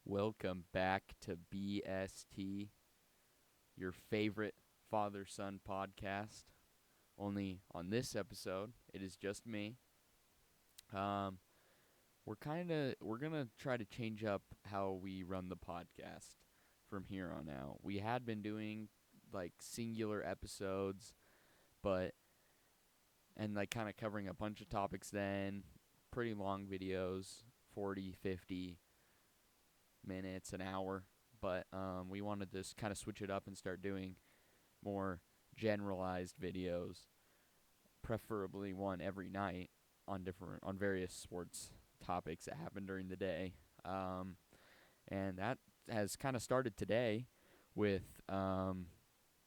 Welcome back to BST, your favorite father-son podcast. Only on this episode, it is just me. Um, we're gonna try to change up how we run the podcast from here on out. We had been doing like singular episodes, but and like kind of covering a bunch of topics then, pretty long videos, 40, 50 minutes, an hour. But we wanted to kind of switch it up and start doing more generalized videos, preferably one every night on various sports topics that happen during the day. And that has kind of started today with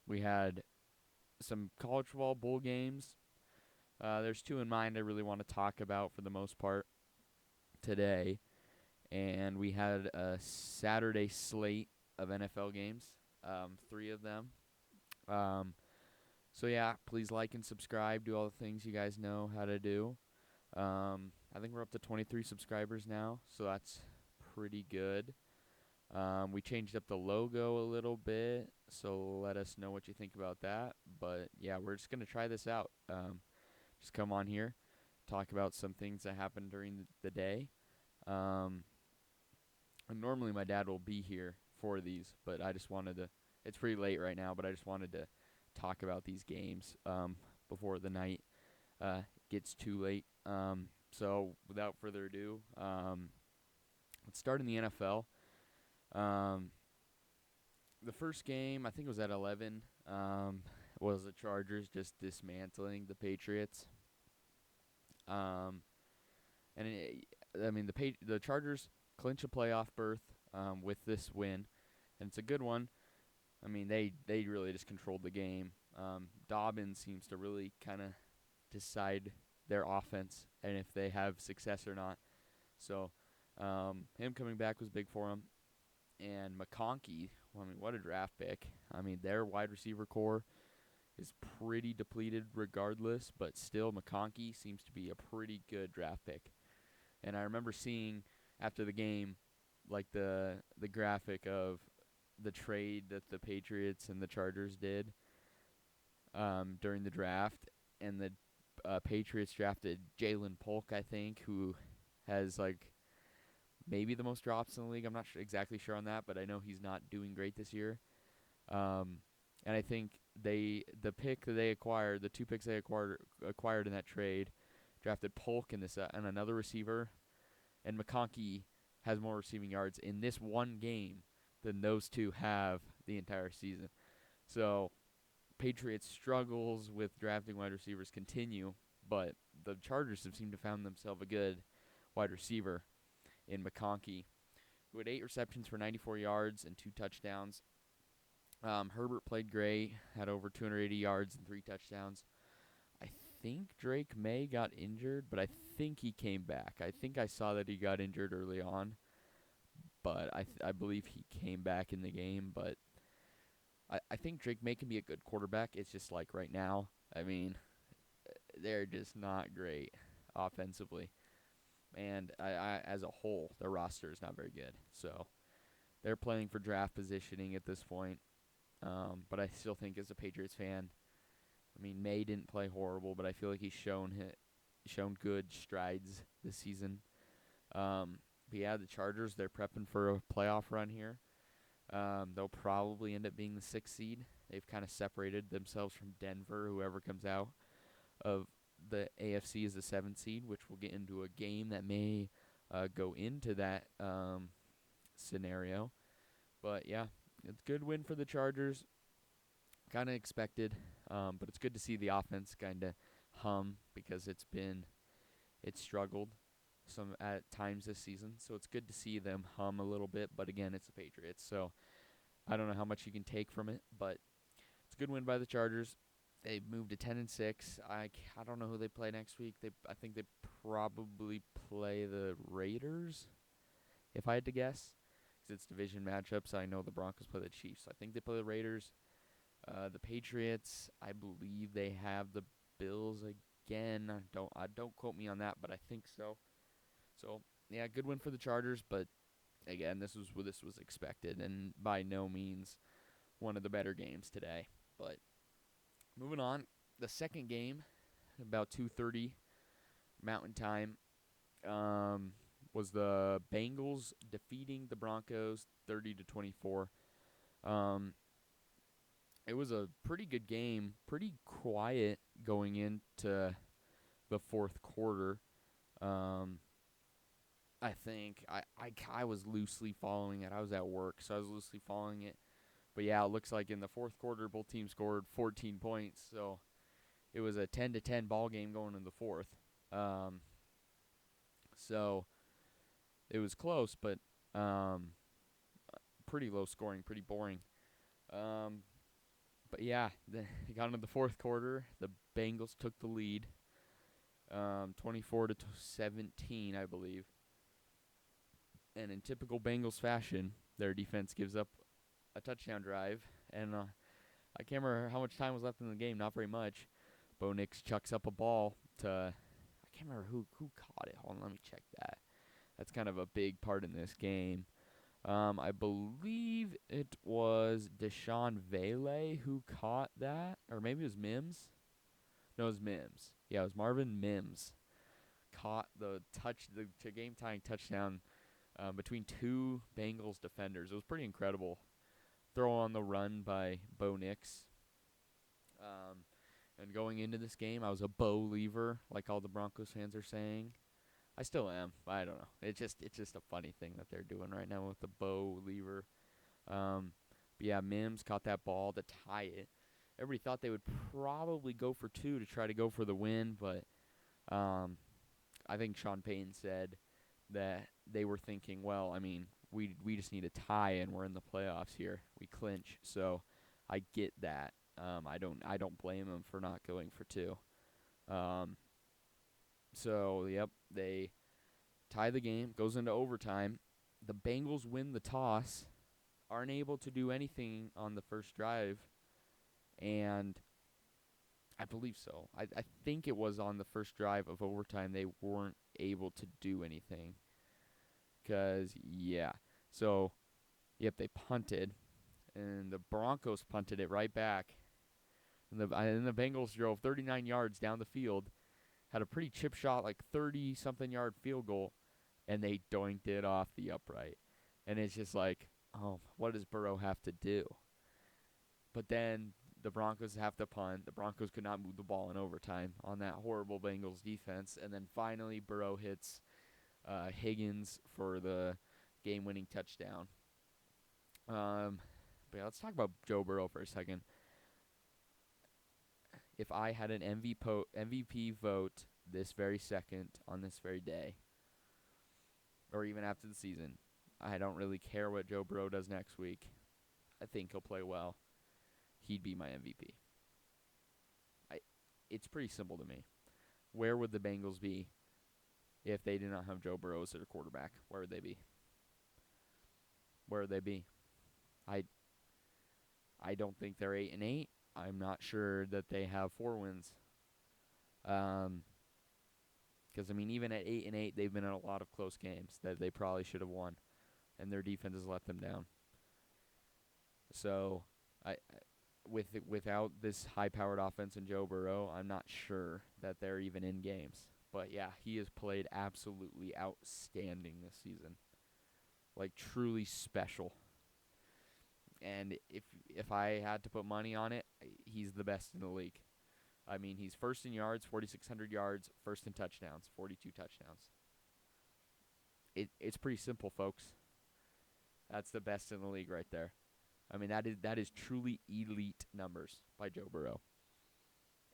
we had some college football bowl games. There's two in mind I really want to talk about for the most part today. And we had a Saturday slate of NFL games, three of them. Um, so yeah, please like and subscribe. Do all the things you guys know how to do. I think we're up to 23 subscribers now, so that's pretty good. We changed up the logo a little bit, so let us know what you think about that. But yeah, we're just gonna try this out. Just come on here, talk about some things that happened during the day. Um, and normally my dad will be here for these, but I just wanted to. It's pretty late right now, but I just wanted to talk about these games before the night gets too late. So without further ado, let's start in the NFL. Um, the first game, I think it was at 11, was the Chargers just dismantling the Patriots. Um, and I mean the Chargers clinch a playoff berth with this win, and it's a good one. I mean they really just controlled the game. Dobbins seems to really kind of decide their offense and if they have success or not. So him coming back was big for him. And McConkey, well, I mean, what a draft pick. I mean, their wide receiver core is pretty depleted regardless, but still McConkey seems to be a pretty good draft pick. And I remember seeing after the game like the graphic of the trade that the Patriots and the Chargers did during the draft, and the Patriots drafted Jalen Polk, I think, who has like maybe the most drops in the league. I'm not exactly sure on that, but I know he's not doing great this year. And I think the pick that they acquired, the two picks they acquired in that trade, drafted Polk and and another receiver, and McConkey has more receiving yards in this one game than those two have the entire season. So Patriots struggles with drafting wide receivers continue, but the Chargers have seemed to found themselves a good wide receiver in McConkey, who had 8 receptions for 94 yards and 2 touchdowns. Herbert played great, had over 280 yards and 3 touchdowns. I think Drake May got injured, but I think he came back. I think I saw that he got injured early on, but I believe he came back in the game. But I think Drake May can be a good quarterback. It's just like right now, I mean, they're just not great offensively. And as a whole, their roster is not very good. So they're playing for draft positioning at this point. But I still think as a Patriots fan, I mean, May didn't play horrible, but I feel like he's shown good strides this season. But yeah, the Chargers, they're prepping for a playoff run here. They'll probably end up being the 6th seed. They've kind of separated themselves from Denver, whoever comes out of the AFC is the 7th seed, which we'll get into a game that may go into that scenario. But yeah, it's a good win for the Chargers. Kind of expected, but it's good to see the offense kind of hum because it's struggled some at times this season. So it's good to see them hum a little bit. But again, it's the Patriots, so I don't know how much you can take from it, but it's a good win by the Chargers. They moved to 10-6. I don't know who they play next week. I think they probably play the Raiders, if I had to guess, because it's division matchups. I know the Broncos play the Chiefs. I think they play the Raiders. The Patriots, I believe they have the Bills again. Don't quote me on that, but I think so. So yeah, good win for the Chargers, but again, this was expected, and by no means one of the better games today. But moving on, the second game, about 2:30 Mountain Time, was the Bengals defeating the Broncos 30-24. It was a pretty good game, pretty quiet going into the fourth quarter. I think I was loosely following it. I was at work, so I was loosely following it. But yeah, it looks like in the fourth quarter, both teams scored 14 points. So it was a 10-10 ball game going into the fourth. So it was close, but pretty low scoring, pretty boring. But yeah, it got into the fourth quarter. The Bengals took the lead, 24-17, I believe. And in typical Bengals fashion, their defense gives up a touchdown drive. And I can't remember how much time was left in the game. Not very much. Bo Nix chucks up a ball to, I can't remember who caught it. Hold on, let me check that. That's kind of a big part in this game. I believe it was Deshaun Vele who caught that. Or maybe it was Mims. No, it was Mims. Yeah, it was Marvin Mims. Caught the game-tying touchdown between two Bengals defenders. It was pretty incredible. Throw on the run by Bo Nix. And going into this game, I was a Bo-lever, like all the Broncos fans are saying. I still am. I don't know. It's just a funny thing that they're doing right now with the Bo-lever. But yeah, Mims caught that ball to tie it. Everybody thought they would probably go for two to try to go for the win, but I think Sean Payton said that they were thinking, well, I mean, we just need a tie and we're in the playoffs here. We clinch, so I get that. I don't blame them for not going for two. So yep, they tie the game, goes into overtime. The Bengals win the toss, aren't able to do anything on the first drive, and I believe so. I think it was on the first drive of overtime they weren't able to do anything. So, yep, they punted, and the Broncos punted it right back. And the Bengals drove 39 yards down the field, had a pretty chip shot, like 30-something yard field goal, and they doinked it off the upright. And it's just like, oh, what does Burrow have to do? But then the Broncos have to punt. The Broncos could not move the ball in overtime on that horrible Bengals defense. And then finally Burrow hits Higgins for the game-winning touchdown. But yeah, let's talk about Joe Burrow for a second. If I had an MVP vote this very second on this very day, or even after the season, I don't really care what Joe Burrow does next week. I think he'll play well. He'd be my MVP. It's pretty simple to me. Where would the Bengals be if they did not have Joe Burrow as their quarterback? Where would they be? Where would they be? I don't think they're 8-8. I'm not sure that they have 4 wins. Because I mean, even at 8-8, they've been in a lot of close games that they probably should have won, and their defense has let them down. So, without this high-powered offense and Joe Burrow, I'm not sure that they're even in games. But yeah, he has played absolutely outstanding this season, like truly special. And if I had to put money on it, he's the best in the league. I mean, he's first in yards, 4,600 yards, first in touchdowns, 42 touchdowns. It's pretty simple, folks. That's the best in the league right there. I mean, that is truly elite numbers by Joe Burrow.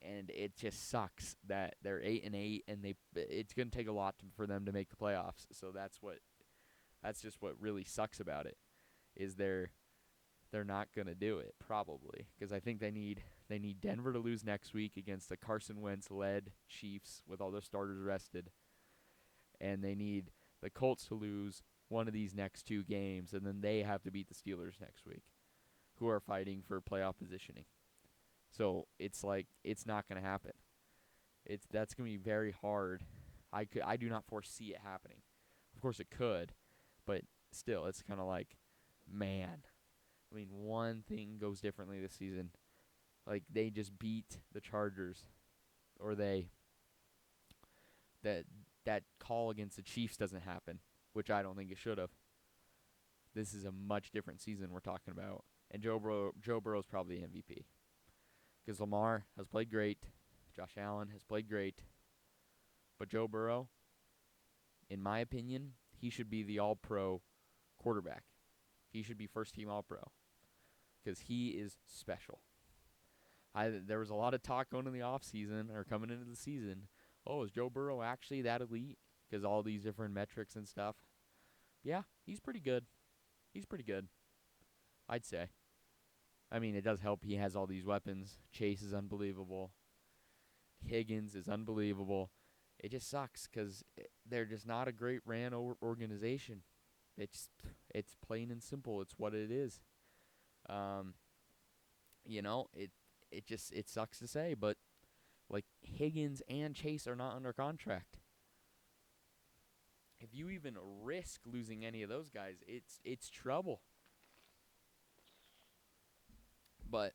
And it just sucks that they're 8-8, and it's going to take a lot for them to make the playoffs. So that's just what really sucks about it, is they're not going to do it, probably, because I think they need Denver to lose next week against the Carson Wentz-led Chiefs with all their starters rested, and they need the Colts to lose one of these next 2 games, and then they have to beat the Steelers next week, who are fighting for playoff positioning. So it's like it's not going to happen. That's going to be very hard. I do not foresee it happening. Of course it could, but still, it's kind of like, man. I mean, one thing goes differently this season. Like, they just beat the Chargers, or that that call against the Chiefs doesn't happen, which I don't think it should have. This is a much different season we're talking about, and Joe Burrow's probably the MVP because Lamar has played great, Josh Allen has played great, but Joe Burrow, in my opinion, he should be the All-Pro quarterback. He should be first-team All-Pro because he is special. There was a lot of talk going into the offseason or coming into the season. Oh, is Joe Burrow actually that elite? Because all these different metrics and stuff. Yeah, he's pretty good. He's pretty good, I'd say. I mean, it does help he has all these weapons. Chase is unbelievable. Higgins is unbelievable. It just sucks because they're just not a great ran organization. It's plain and simple. It's what it is. Um, it sucks to say, but like Higgins and Chase are not under contract. If you even risk losing any of those guys, it's trouble. But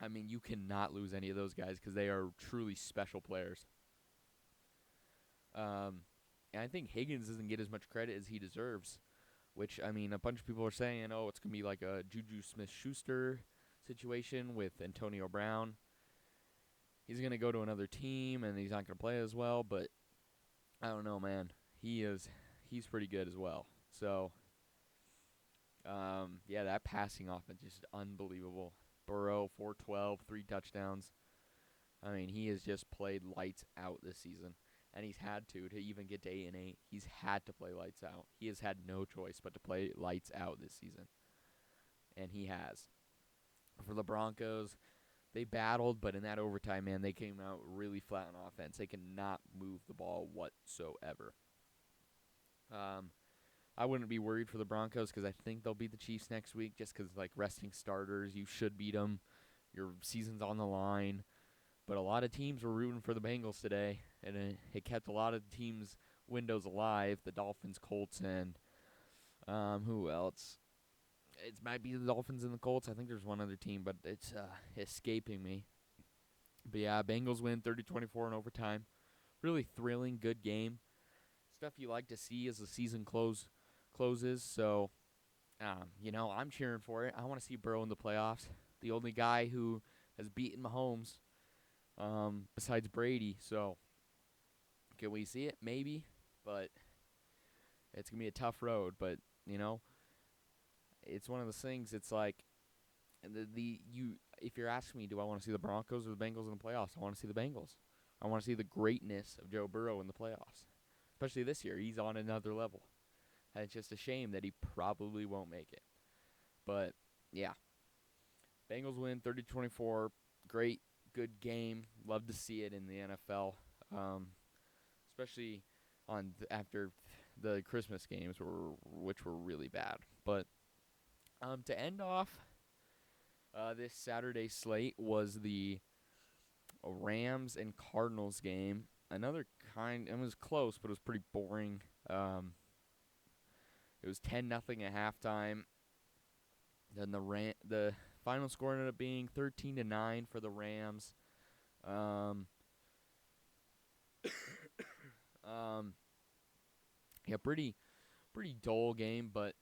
I mean, you cannot lose any of those guys because they are truly special players. And I think Higgins doesn't get as much credit as he deserves. Which, I mean, a bunch of people are saying, oh, it's going to be like a Juju Smith-Schuster situation with Antonio Brown. He's going to go to another team, and he's not going to play as well. But I don't know, man. He's pretty good as well. So, yeah, that passing offense is just unbelievable. Burrow, 412, 3 touchdowns. I mean, he has just played lights out this season. And he's had to even get to 8-8. He's had to play lights out. He has had no choice but to play lights out this season. And he has. For the Broncos, they battled, but in that overtime, man, they came out really flat on offense. They cannot move the ball whatsoever. I wouldn't be worried for the Broncos because I think they'll beat the Chiefs next week just because, like, resting starters, you should beat them. Your season's on the line. But a lot of teams were rooting for the Bengals today, and it kept a lot of teams' windows alive. The Dolphins, Colts, and who else? It might be the Dolphins and the Colts. I think there's one other team, but it's escaping me. But yeah, Bengals win 30-24 in overtime. Really thrilling, good game. Stuff you like to see as the season closes. So, I'm cheering for it. I want to see Burrow in the playoffs. The only guy who has beaten Mahomes. Besides Brady, so can we see it? Maybe, but it's gonna be a tough road. But it's one of those things. It's like if you're asking me, do I want to see the Broncos or the Bengals in the playoffs? I want to see the Bengals. I want to see the greatness of Joe Burrow in the playoffs, especially this year. He's on another level, and it's just a shame that he probably won't make it. But yeah, Bengals win 30-24. Great. Good game. Love to see it in the NFL, especially after the Christmas games, which were really bad. But to end off this Saturday slate was the Rams and Cardinals game. It was close, but it was pretty boring. It was 10-0 at halftime. Then the final score ended up being 13-9 for the Rams. Yeah, pretty dull game, but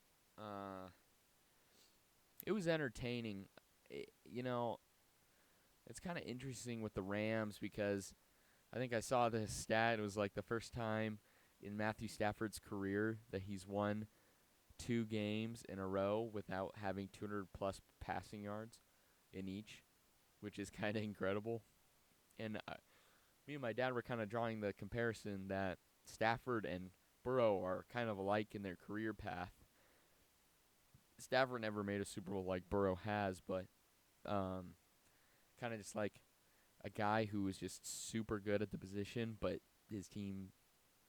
it was entertaining. It's kind of interesting with the Rams because I think I saw this stat. It was like the first time in Matthew Stafford's career that he's won 2 games in a row without having 200-plus passing yards in each, which is kind of incredible. And me and my dad were kind of drawing the comparison that Stafford and Burrow are kind of alike in their career path. Stafford never made a Super Bowl like Burrow has, but kind of just like a guy who is just super good at the position, but his team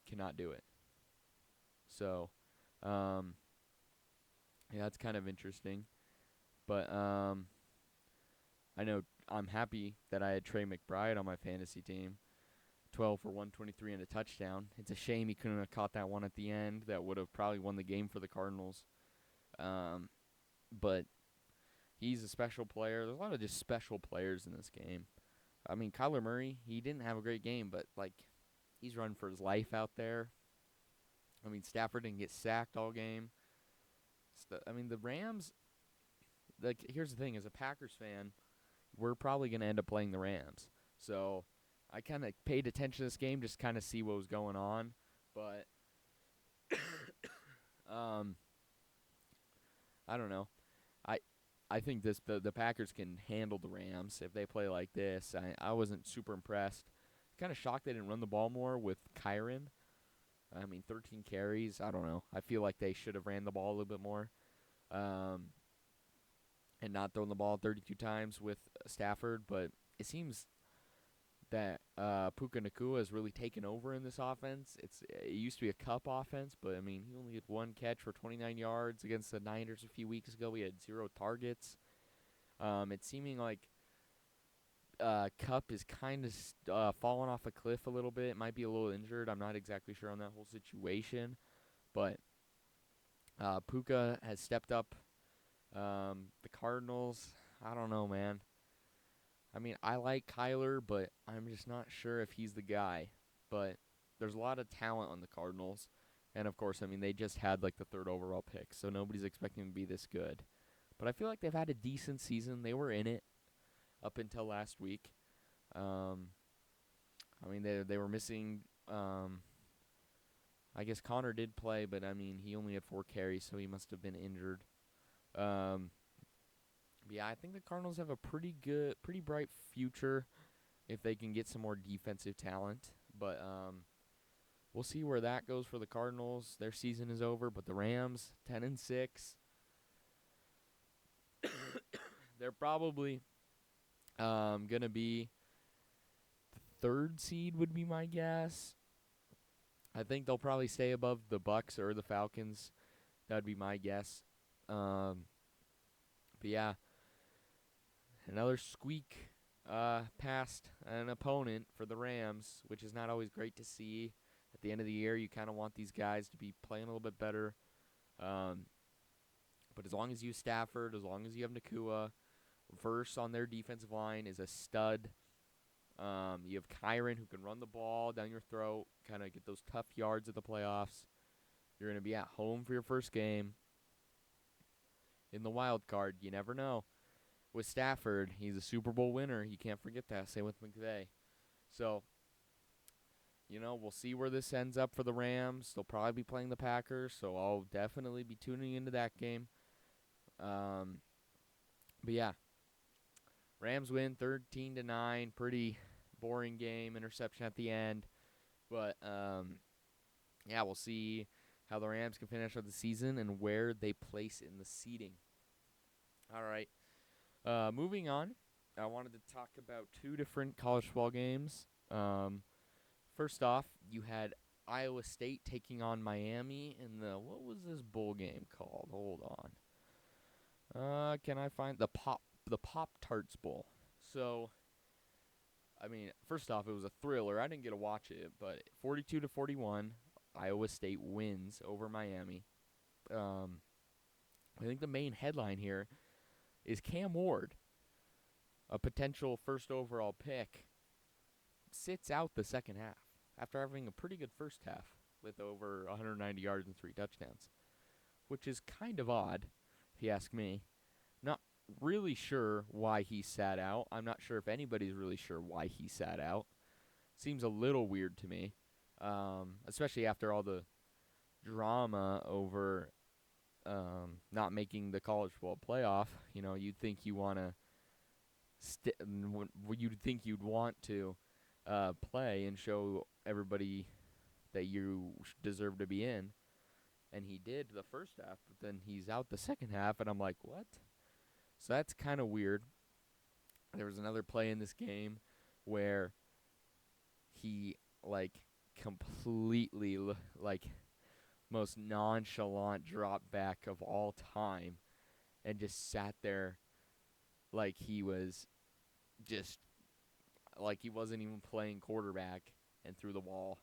cannot do it. So, yeah, that's kind of interesting. But I know I'm happy that I had Trey McBride on my fantasy team 12 for 123 and a touchdown. It's a shame he couldn't have caught that one at the end. That would have probably won the game for the Cardinals. But he's a special player. There's a lot of just special players in this game. I mean, Kyler Murray, he didn't have a great game, but, like, he's running for his life out there. I mean, Stafford didn't get sacked all game. I mean, the Rams, like, here's the thing. As a Packers fan, we're probably going to end up playing the Rams. So I kind of paid attention to this game just kind of see what was going on. But I don't know. I think the Packers can handle the Rams if they play like this. I wasn't super impressed. Kind of shocked they didn't run the ball more with Kyren. I mean, 13 carries. I don't know. I feel like they should have ran the ball a little bit more, and not thrown the ball 32 times with Stafford. But it seems that Puka Nacua has really taken over in this offense. It used to be a Cup offense, but I mean, he only had one catch for 29 yards against the Niners a few weeks ago. He had 0 targets. It's seeming like Cup is kind of falling off a cliff a little bit. Might be a little injured. I'm not exactly sure on that whole situation, but Puka has stepped up. The Cardinals, I don't know, man. I mean, I like Kyler, but I'm just not sure if he's the guy. But there's a lot of talent on the Cardinals. And, of course, I mean, they just had, like, the 3rd overall pick, so nobody's expecting them to be this good. But I feel like they've had a decent season. They were in it up until last week. I mean, they were missing I guess Connor did play, but, I mean, he only had 4 carries, so he must have been injured. Yeah, I think the Cardinals have a pretty bright future if they can get some more defensive talent. But we'll see where that goes for the Cardinals. Their season is over, but the Rams, 10-6. They're probably gonna be the 3rd seed, would be my guess. I think they'll probably stay above the Bucks or the Falcons. That'd be my guess. But yeah. Another squeak past an opponent for the Rams, which is not always great to see. At the end of the year, you kind of want these guys to be playing a little bit better. But as long as you have Stafford, as long as you have Nacua, Verse on their defensive line is a stud. You have Kyren who can run the ball down your throat, kind of get those tough yards at the playoffs. You're going to be at home for your first game. In the wild card, you never know. With Stafford, he's a Super Bowl winner. You can't forget that. Same with McVay. So, we'll see where this ends up for the Rams. They'll probably be playing the Packers, so I'll definitely be tuning into that game. But yeah, Rams win 13-9. Pretty boring game. Interception at the end. But yeah, we'll see how the Rams can finish out the season and where they place in the seeding. All right. Moving on, I wanted to talk about 2 different college football games. First off, you had Iowa State taking on Miami in what was this bowl game called? Hold on. Can I find the Pop-Tarts Bowl? So, I mean, first off, it was a thriller. I didn't get to watch it, but 42-41, Iowa State wins over Miami. I think the main headline here is Cam Ward, a potential 1st overall pick, sits out the second half after having a pretty good first half with over 190 yards and 3 touchdowns, which is kind of odd, if you ask me. Not really sure why he sat out. I'm not sure if anybody's really sure why he sat out. Seems a little weird to me, especially after all the drama over not making the college football playoff. You'd think you want to you'd think you'd want to play and show everybody that you deserve to be in, and he did the first half, but then he's out the second half, and I'm like, what? So that's kind of weird. There was another play in this game where he completely most nonchalant drop back of all time and just sat there like he was just like he wasn't even playing quarterback and through the wall.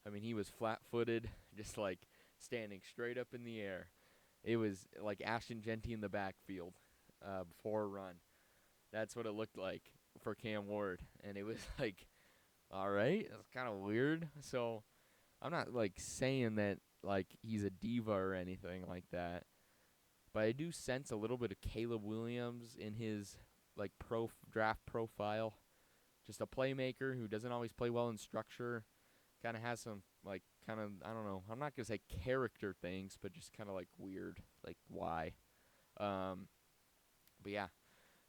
I mean, he was flat-footed, just like standing straight up in the air. It was like Ashton Genty in the backfield before a run. That's what it looked like for Cam Ward, and it was like, all right, that's kind of weird. So I'm not like saying that like he's a diva or anything like that, but I do sense a little bit of Caleb Williams in his like draft profile. Just a playmaker who doesn't always play well in structure. Kind of has some like I don't know. I'm not gonna say character things, but just kind of like weird. Like why? But yeah,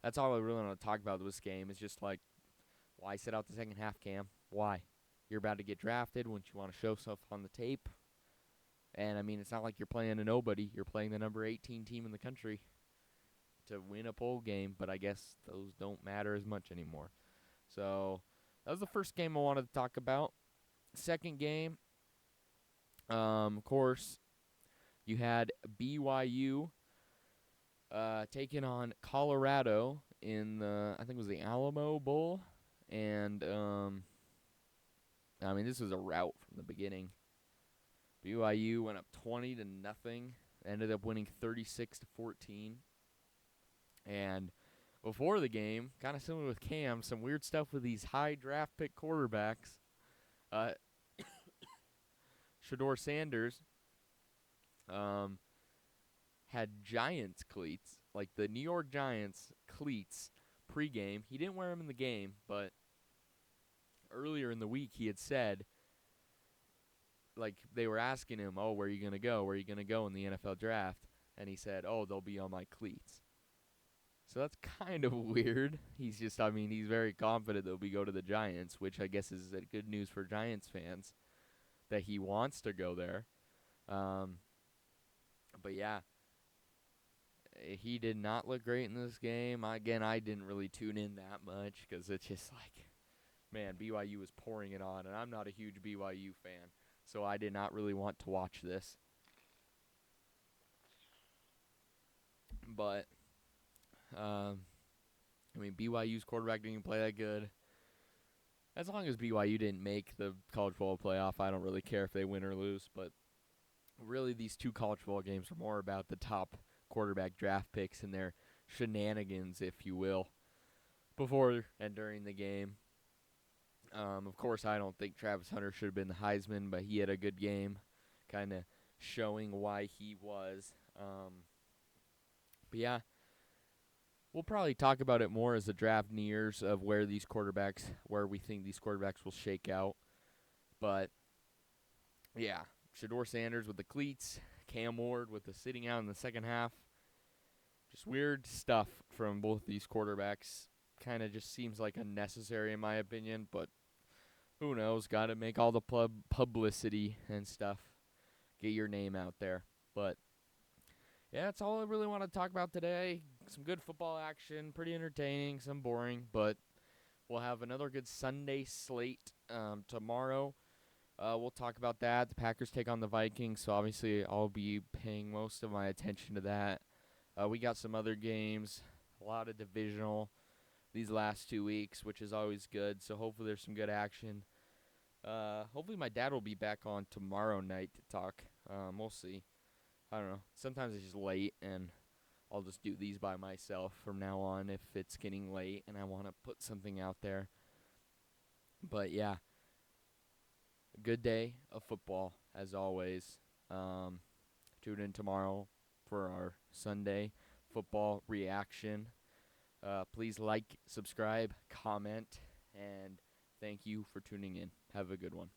that's all I really want to talk about this game. Is just like why sit out the second half, Cam? Why? You're about to get drafted. Wouldn't you want to show stuff on the tape? And I mean, it's not like you're playing a nobody. You're playing the number 18 team in the country to win a bowl game. But I guess those don't matter as much anymore. So that was the first game I wanted to talk about. Second game, of course, you had BYU taking on Colorado in I think it was the Alamo Bowl. And, I mean, this was a rout from the beginning. BYU went up 20-0, ended up winning 36-14. And before the game, kind of similar with Cam, some weird stuff with these high draft pick quarterbacks. Shedeur Sanders had Giants cleats, like the New York Giants cleats pregame. He didn't wear them in the game, but earlier in the week he had said, like they were asking him, oh, where are you going to go? Where are you going to go in the NFL draft? And he said, oh, they'll be on my cleats. So that's kind of weird. He's very confident that we go to the Giants, which I guess is good news for Giants fans that he wants to go there. But yeah, he did not look great in this game. Again, I didn't really tune in that much because it's just like, man, BYU was pouring it on, and I'm not a huge BYU fan, so I did not really want to watch this. But I mean, BYU's quarterback didn't play that good. As long as BYU didn't make the college football playoff, I don't really care if they win or lose. But really, these two college football games are more about the top quarterback draft picks and their shenanigans, if you will, before and during the game. Of course, I don't think Travis Hunter should have been the Heisman, but he had a good game, kind of showing why he was. But yeah, we'll probably talk about it more as the draft nears of where we think these quarterbacks will shake out. But yeah, Shedeur Sanders with the cleats, Cam Ward with the sitting out in the second half. Just weird stuff from both these quarterbacks. Kind of just seems like unnecessary in my opinion, but who knows? Got to make all the publicity and stuff. Get your name out there. But yeah, that's all I really want to talk about today. Some good football action, pretty entertaining, some boring, but we'll have another good Sunday slate tomorrow. We'll talk about that. The Packers take on the Vikings, so obviously I'll be paying most of my attention to that. We got some other games, a lot of divisional these last 2 weeks, which is always good, so hopefully there's some good action. Hopefully my dad will be back on tomorrow night to talk. We'll see. I don't know. Sometimes it's just late, and I'll just do these by myself from now on if it's getting late and I want to put something out there. But yeah, a good day of football as always. Tune in tomorrow for our Sunday football reaction. Please like, subscribe, comment, and thank you for tuning in. Have a good one.